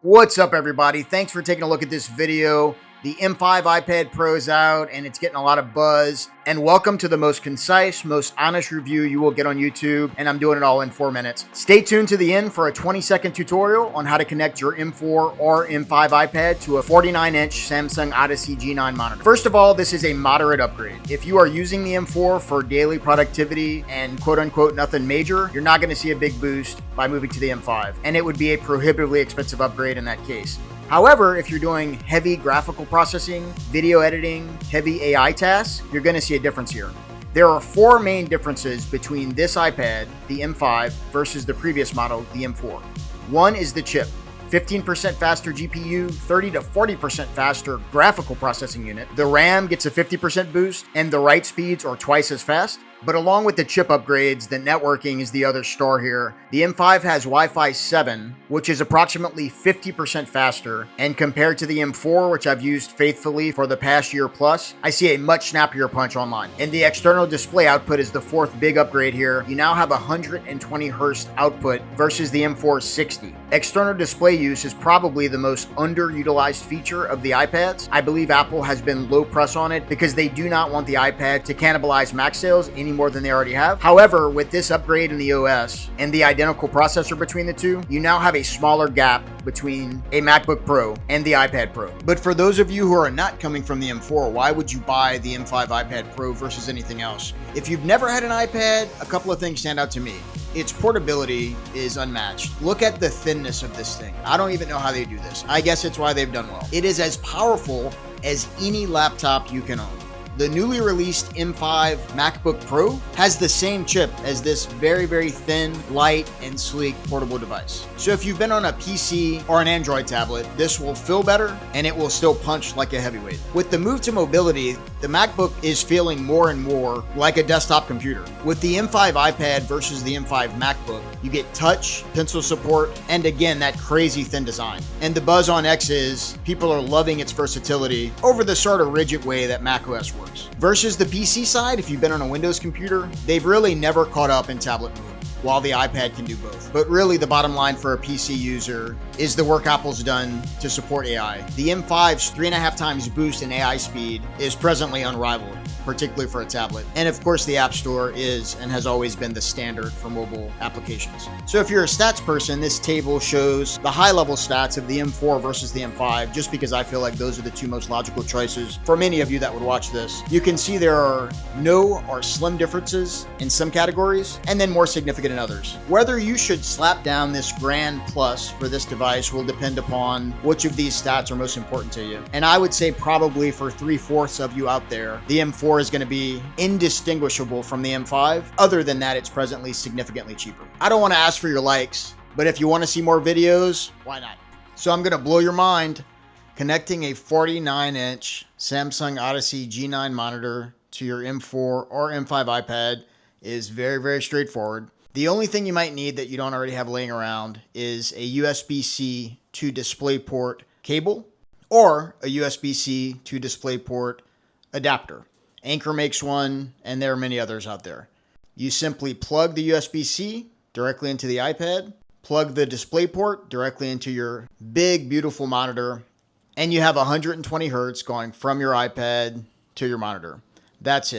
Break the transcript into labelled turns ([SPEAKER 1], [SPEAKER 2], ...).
[SPEAKER 1] What's up, everybody? Thanks for taking a look at this video. The M5 iPad Pro is out and it's getting a lot of buzz. And welcome to the most concise, most honest review you will get on YouTube. And I'm doing it all in 4 minutes. Stay tuned to the end for a 20-second tutorial on how to connect your M4 or M5 iPad to a 49-inch Samsung Odyssey G9 monitor. First of all, this is a moderate upgrade. If you are using the M4 for daily productivity and quote unquote nothing major, you're not going to see a big boost by moving to the M5. And it would be a prohibitively expensive upgrade in that case. However, if you're doing heavy graphical processing, video editing, heavy AI tasks, you're going to see a difference here. There are 4 main differences between this iPad, the M5, versus the previous model, the M4. One is the chip. 15% faster GPU, 30 to 40% faster graphical processing unit. The RAM gets a 50% boost, and the write speeds are twice as fast. But along with the chip upgrades, the networking is the other star here. The M5 has Wi-Fi 7, which is approximately 50% faster. And compared to the M4, which I've used faithfully for the past year plus, I see a much snappier punch online. And the external display output is the 4th big upgrade here. You now have 120 Hz output versus the M4's 60. External display use is probably the most underutilized feature of the iPads. I believe Apple has been low press on it because they do not want the iPad to cannibalize Mac sales any more than they already have. However, with this upgrade in the OS and the identical processor between the two, you now have a smaller gap between a MacBook Pro and the iPad Pro. But for those of you who are not coming from the M4, why would you buy the M5 iPad Pro versus anything else? If you've never had an iPad, a couple of things stand out to me. Its portability is unmatched. Look at the thinness of this thing. I don't even know how they do this. I guess it's why they've done well. It is as powerful as any laptop you can own. The newly released M5 MacBook Pro has the same chip as this very, very thin, light, and sleek portable device. So if you've been on a PC or an Android tablet, this will feel better and it will still punch like a heavyweight. With the move to mobility, the MacBook is feeling more and more like a desktop computer. With the M5 iPad versus the M5 MacBook, you get touch, pencil support, and again, that crazy thin design. And the buzz on X is people are loving its versatility over the sort of rigid way that macOS works. Versus the PC side, if you've been on a Windows computer, they've really never caught up in tablet mode, while the iPad can do both. But really the bottom line for a PC user is the work Apple's done to support AI. The M5's 3.5 times boost in AI speed is presently unrivaled, particularly for a tablet. And of course the App Store is and has always been the standard for mobile applications. So if you're a stats person, this table shows the high-level stats of the M4 versus the M5, just because I feel like those are the two most logical choices for many of you that would watch this. You can see there are no or slim differences in some categories, and then more significant in others. Whether you should slap down this grand plus for this device will depend upon which of these stats are most important to you. And I would say probably for 3/4 of you out there, the M4 is going to be indistinguishable from the M5. Other than that, it's presently significantly cheaper. I don't want to ask for your likes, but if you want to see more videos, why not? So I'm going to blow your mind. Connecting a 49-inch Samsung Odyssey G9 monitor to your M4 or M5 iPad is very, very straightforward. The only thing you might need that you don't already have laying around is a USB-C to DisplayPort cable or a USB-C to DisplayPort adapter. Anker makes one, and there are many others out there. You simply plug the USB-C directly into the iPad, plug the DisplayPort directly into your big, beautiful monitor, and you have 120 Hz going from your iPad to your monitor. That's it.